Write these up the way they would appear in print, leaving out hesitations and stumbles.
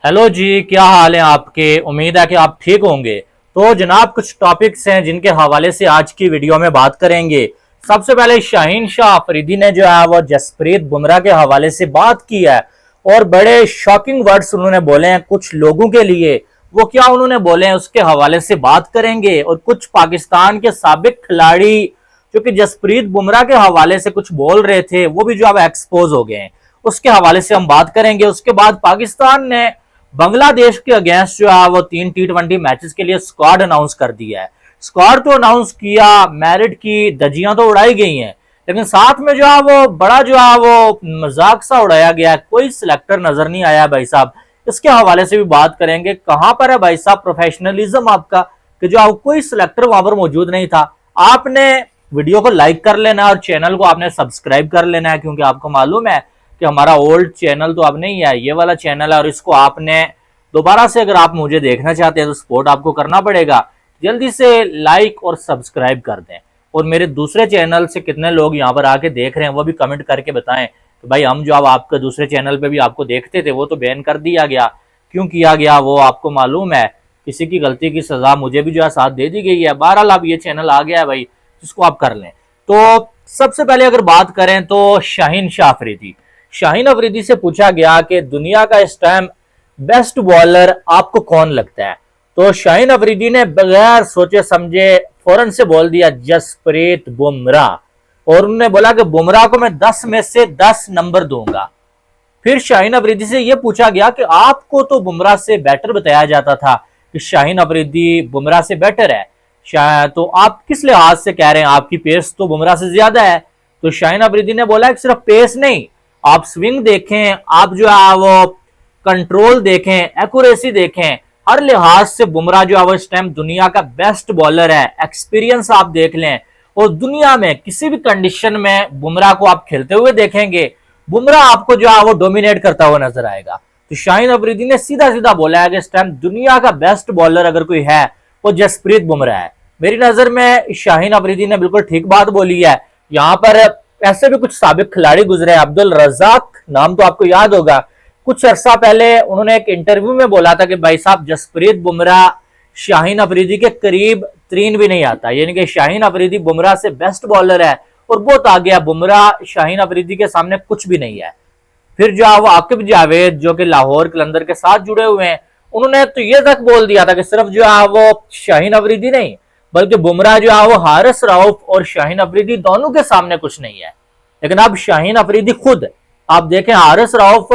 Hello जी, क्या हाल है आपके। उम्मीद है कि आप ठीक होंगे। तो जनाब, कुछ टॉपिक्स हैं जिनके हवाले से आज की वीडियो में बात करेंगे। सबसे पहले शाहीन शाह अफरीदी ने जो है वो जसप्रीत बुमराह के हवाले से बात की है और बड़े शॉकिंग वर्ड्स उन्होंने बोले हैं कुछ लोगों के लिए। वो क्या उन्होंने बोले हैं उसके हवाले से बात करेंगे। और कुछ पाकिस्तान के साबिक खिलाड़ी जो कि जसप्रीत बुमराह के हवाले से कुछ बोल रहे थे वो भी जो अब एक्सपोज हो गए हैं, उसके हवाले से हम बात करेंगे। उसके बाद पाकिस्तान ने बांग्लादेश के अगेंस्ट जो है वो 3 T20 मैचेस के लिए स्क्वाड अनाउंस कर दिया है। स्क्वाड तो अनाउंस किया, मेरिट की धज्जियां तो उड़ाई गई हैं, लेकिन साथ में जो है वो बड़ा जो है वो मजाक सा उड़ाया गया है। कोई सिलेक्टर नजर नहीं आया भाई साहब। इसके हवाले से भी बात करेंगे। कहां पर है भाई साहब प्रोफेशनलिज्म आपका कि जो कोई सिलेक्टर वहां पर मौजूद नहीं था। आपने वीडियो को लाइक कर लेना और चैनल को आपने सब्सक्राइब कर लेना है, क्योंकि आपको मालूम है कि हमारा ओल्ड चैनल तो अब नहीं है, ये वाला चैनल है और इसको आपने दोबारा से अगर आप मुझे देखना चाहते हैं तो सपोर्ट आपको करना पड़ेगा। जल्दी से लाइक और सब्सक्राइब कर दें। और मेरे दूसरे चैनल से कितने लोग यहाँ पर आके देख रहे हैं वो भी कमेंट करके बताएं कि भाई हम जो अब आपके दूसरे चैनल पे भी आपको देखते थे वो तो बैन कर दिया गया, क्यों किया गया वो आपको मालूम है। किसी की गलती की सजा मुझे भी जो है साथ दे दी गई है। बहरहाल अब ये चैनल आ गया है भाई, जिसको आप कर लें। तो सबसे पहले अगर बात करें तो शाहीन शाह अफरीदी, शाहीन अफरीदी से पूछा गया कि दुनिया का इस टाइम बेस्ट बॉलर आपको कौन लगता है। तो शाहीन अफरीदी ने बगैर सोचे समझे फौरन से बोल दिया जसप्रीत बुमराह। और उन्होंने बोला कि बुमराह को मैं 10 में से 10 नंबर दूंगा। फिर शाहीन अफरीदी से यह पूछा गया कि आपको तो बुमराह से बेटर बताया जाता था कि शाहीन अफरीदी बुमराह से बेटर है, तो आप किस लिहाज से कह रहे हैं आपकी पेस तो बुमराह से ज्यादा है। तो शाहीन अफरीदी ने बोला कि सिर्फ पेस नहीं, आप स्विंग देखें, आप जो है वो कंट्रोल देखें, एक्यूरेसी देखें, हर लिहाज से बुमराह जो है वो इस टाइम दुनिया का बेस्ट बॉलर है। एक्सपीरियंस आप देख लें और दुनिया में किसी भी कंडीशन में बुमराह को आप खेलते हुए देखेंगे, बुमराह आपको जो है वो डोमिनेट करता हुआ नजर आएगा। तो शाहीन अफरीदी ने सीधा सीधा बोला है कि इस टाइम दुनिया का बेस्ट बॉलर अगर कोई है वो जसप्रीत बुमराह है। मेरी नजर में शाहीन अफरीदी ने बिल्कुल ठीक बात बोली है। यहाँ पर ऐसे भी कुछ साबिक खिलाड़ी गुजरे। अब्दुल रज़ाक नाम तो आपको याद होगा, कुछ अरसा पहले उन्होंने एक इंटरव्यू में बोला था कि भाई साहब जसप्रीत बुमराह शाहीन अफरीदी के करीब तरीन भी नहीं आता, यानी कि शाहीन अफरीदी बुमराह से बेस्ट बॉलर है और बहुत आगे है। बुमराह शाहीन अफरीदी के सामने कुछ भी नहीं है। फिर जो है वो आकिब जावेद जो कि लाहौर कलंदर के साथ जुड़े हुए हैं, उन्होंने तो ये तक बोल दिया था कि सिर्फ जो है वो शाहीन अफरीदी नहीं बल्कि बुमराह जो है वो हारिस रऊफ और शाहीन अफरीदी दोनों के सामने कुछ नहीं है। लेकिन अब शाहीन अफरीदी खुद आप देखें, हारिस रऊफ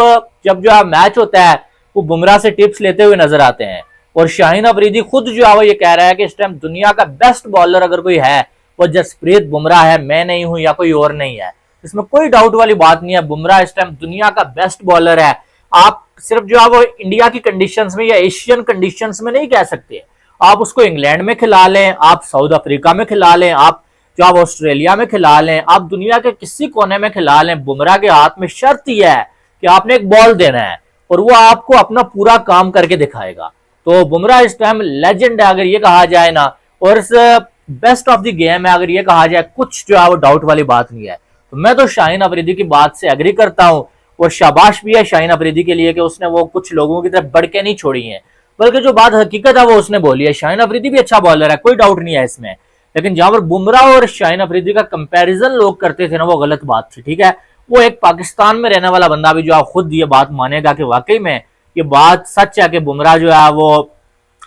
जब जो है मैच होता है वो बुमराह से टिप्स लेते हुए नजर आते हैं और शाहीन अफरीदी खुद जो है वो ये कह रहा है कि इस टाइम दुनिया का बेस्ट बॉलर अगर कोई है वो जसप्रीत बुमराह है, मैं नहीं हूं या कोई और नहीं है। इसमें कोई डाउट वाली बात नहीं है। बुमराह इस टाइम दुनिया का बेस्ट बॉलर है। आप सिर्फ जो है वो इंडिया की कंडीशंस में या एशियन कंडीशंस में नहीं कह सकते। आप उसको इंग्लैंड में खिला लें, आप साउथ अफ्रीका में खिला लें, आप जो आप ऑस्ट्रेलिया में खिला लें, आप दुनिया के किसी कोने में खिला लें, बुमराह के हाथ में शर्त यह है कि आपने एक बॉल देना है और वो आपको अपना पूरा काम करके दिखाएगा। तो बुमराह इस टाइम लेजेंड है अगर ये कहा जाए ना, और इस बेस्ट ऑफ द गेम है अगर ये कहा जाए, कुछ जो है वो डाउट वाली बात नहीं है। तो मैं तो शाहीन अफरीदी की बात से एग्री करता हूं और शाबाश भी है शाहीन अफरीदी के लिए कि उसने वो कुछ लोगों की तरफ बढ़ के नहीं छोड़ी है, बल्कि जो बात हकीकत है वो उसने बोली है। शाहीन अफरीदी भी अच्छा बॉलर है, कोई डाउट नहीं है इसमें। लेकिन जहां पर बुमराह और शाहीन अफरीदी का कंपैरिजन लोग करते थे ना, वो गलत बात थी। ठीक है, वो एक पाकिस्तान में रहने वाला बंदा भी जो है खुद ये बात मानेगा कि वाकई में ये बात सच है कि बुमराह जो है वो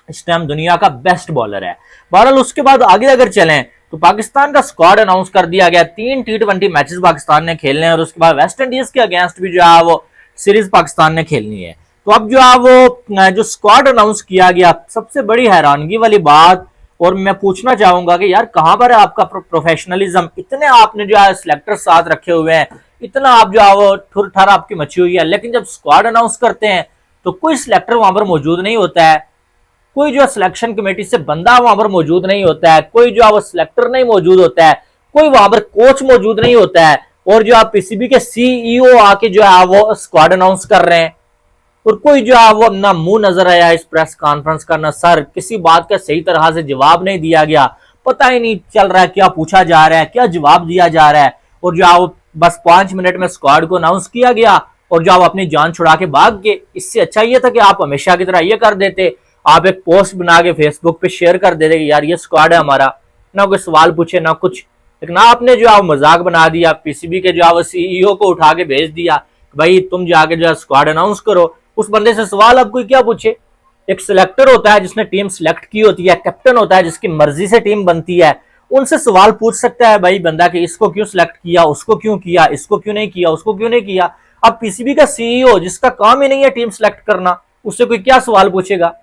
इस टाइम दुनिया का बेस्ट बॉलर है। बहरहाल उसके बाद आगे अगर चलें तो पाकिस्तान का स्क्वाड अनाउंस कर दिया गया। 3 T20 मैचेस पाकिस्तान ने खेलने हैं और उसके बाद वेस्ट इंडीज के अगेंस्ट भी जो है वो सीरीज पाकिस्तान ने खेलनी है। तो अब जो है वो जो स्क्वाड अनाउंस किया गया, सबसे बड़ी हैरानगी वाली बात, और मैं पूछना चाहूंगा कि यार कहां पर है आपका प्रोफेशनलिज्म। इतने आपने जो है सिलेक्टर साथ रखे हुए हैं, इतना आप जो है वो ठुर ठर आपकी मची हुई है, लेकिन जब स्क्वाड अनाउंस करते हैं तो कोई सिलेक्टर वहां पर मौजूद नहीं होता है, कोई जो सिलेक्शन कमेटी से बंदा वहां पर मौजूद नहीं होता है, कोई जो है वो सिलेक्टर नहीं मौजूद होता है, कोई वहां पर कोच मौजूद नहीं होता है, और जो आप पीसीबी के सीईओ आके जो है वो स्क्वाड अनाउंस कर रहे हैं और कोई जो है वो ना मुंह नजर आया इस प्रेस कॉन्फ्रेंस का, ना सर किसी बात का सही तरह से जवाब नहीं दिया गया। पता ही नहीं चल रहा है क्या पूछा जा रहा है, क्या जवाब दिया जा रहा है। और जो है वो बस 5 मिनट में स्क्वाड को अनाउंस किया गया और जो आप अपनी जान छुड़ा के भाग गए। इससे अच्छा ये था कि आप हमेशा की तरह ये कर देते, आप एक पोस्ट बना के फेसबुक पे शेयर कर देते कि यार ये स्क्वाड है हमारा, ना कोई सवाल पूछे ना कुछ। लेकिन आपने जो है मजाक बना दिया, पीसीबी के जो है सीईओ को उठा के भेज दिया, भाई तुम जाके जो है स्क्वाड अनाउंस करो। उस बंदे से सवाल अब कोई क्या पूछे? एक सिलेक्टर होता है जिसने टीम सिलेक्ट की होती है, कैप्टन होता है जिसकी मर्जी से टीम बनती है, उनसे सवाल पूछ सकता है भाई बंदा कि इसको क्यों सिलेक्ट किया, उसको क्यों किया, इसको क्यों नहीं किया, उसको क्यों नहीं किया। अब पीसीबी का सीईओ जिसका काम ही नहीं है टीम सिलेक्ट करना, उससे कोई क्या सवाल पूछेगा?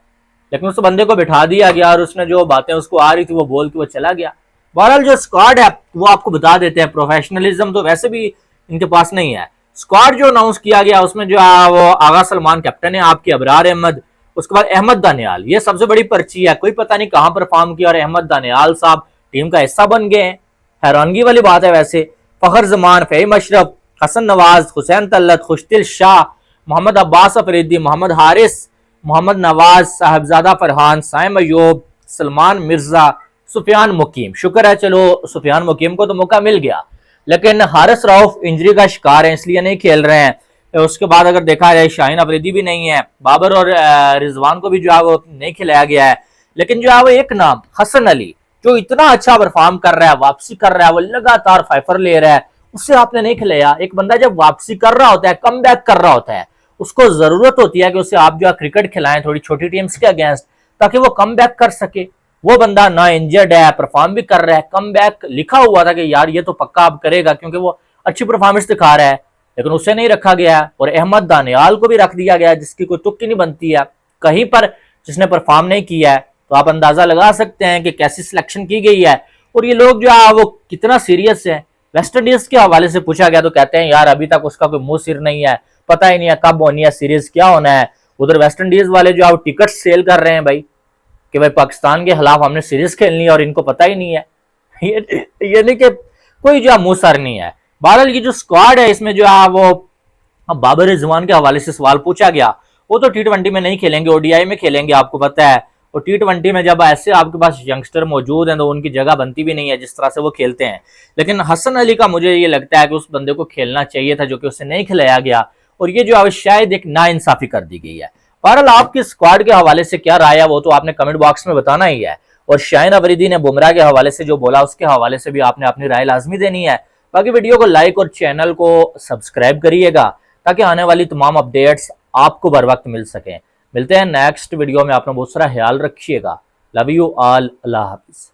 लेकिन उस बंदे को बिठा दिया गया और उसने जो बातें उसको आ रही थी वो बोल के वो चला गया। बहरहाल जो स्क्वाड है वो आपको बता देते हैं, प्रोफेशनलिज्म तो वैसे भी इनके पास नहीं है। स्क्वाड जो अनाउंस किया गया उसमें जो है वो आगा सलमान कैप्टन है आपके, अबरार अहमद, उसके बाद अहमद दानियाल, ये सबसे बड़ी पर्ची है, कोई पता नहीं कहां परफॉर्म किया और अहमद दानियाल साहब टीम का हिस्सा बन गए हैं। हैरानगी वाली बात है। वैसे फखर जमान, फहीम अशरफ, हसन नवाज, हुसैन तल्लत, खुशदिल शाह, मोहम्मद अब्बास अफरीदी, मोहम्मद हारिस, मोहम्मद नवाज, साहिबजादा फरहान, साइम अयूब, सलमान मिर्जा, सुफियान मुकीम। शुक्र है चलो सुफियान मुकीम को तो मौका मिल गया, लेकिन हारिस रऊफ इंजरी का शिकार है इसलिए नहीं खेल रहे हैं। उसके बाद अगर देखा जाए शाहीन अफरीदी भी नहीं है, बाबर और रिजवान को भी जो है वो नहीं खिलाया गया है। लेकिन जो है वो एक नाम हसन अली जो इतना अच्छा परफॉर्म कर रहा है, वापसी कर रहा है, वो लगातार फाइफर ले रहा है, उससे आपने नहीं खिलाया। एक बंदा जब वापसी कर रहा होता है, कम बैक कर रहा होता है, उसको जरूरत होती है कि उसे आप जो है क्रिकेट खिलाएं थोड़ी छोटी टीम्स के अगेंस्ट, ताकि वो कम बैक कर सके। वो बंदा ना इंजर्ड है, परफॉर्म भी कर रहा है, कम बैक लिखा हुआ था कि यार ये तो पक्का अब करेगा क्योंकि वो अच्छी परफॉर्मेंस दिखा रहा है, लेकिन उसे नहीं रखा गया। और अहमद दानियाल को भी रख दिया गया जिसकी कोई तुक्की नहीं बनती है कहीं पर, जिसने परफॉर्म नहीं किया है। तो आप अंदाजा लगा सकते हैं कि कैसी सिलेक्शन की गई है और ये लोग जो है वो कितना सीरियस है। वेस्ट इंडीज के हवाले से पूछा गया तो कहते हैं यार अभी तक उसका कोई मुंह सिर नहीं है, पता ही नहीं है कब होनी है सीरीज, क्या होना है। उधर वेस्ट इंडीज वाले जो है टिकट सेल कर रहे हैं भाई कि भाई पाकिस्तान के खिलाफ हमने सीरीज खेलनी है और इनको पता ही नहीं है। ये नहीं कि कोई जो है मुंह सर नहीं है। बहरहाल ये जो स्क्वाड है इसमें जो है वो बाबर रिजवान के हवाले से सवाल पूछा गया, वो तो टी20 में नहीं खेलेंगे, ओडीआई में खेलेंगे आपको पता है। और टी20 में जब ऐसे आपके पास यंगस्टर मौजूद हैं तो उनकी जगह बनती भी नहीं है जिस तरह से वो खेलते हैं। लेकिन हसन अली का मुझे ये लगता है कि उस बंदे को खेलना चाहिए था जो कि उसे नहीं खिलाया गया, और ये जो है शायद एक नाइंसाफी कर दी गई है। बहरहाल आपकी स्क्वाड के हवाले से क्या राय है वो तो आपने कमेंट बॉक्स में बताना ही है, और शाहीन अफरीदी ने बुमराह के हवाले से जो बोला उसके हवाले से भी आपने अपनी राय लाजमी देनी है। बाकी वीडियो को लाइक और चैनल को सब्सक्राइब करिएगा ताकि आने वाली तमाम अपडेट्स आपको बर वक्त मिल सकें। मिलते हैं नेक्स्ट वीडियो में, अपना बहुत सारा ख्याल रखिएगा। Love you all, Allah Hafiz.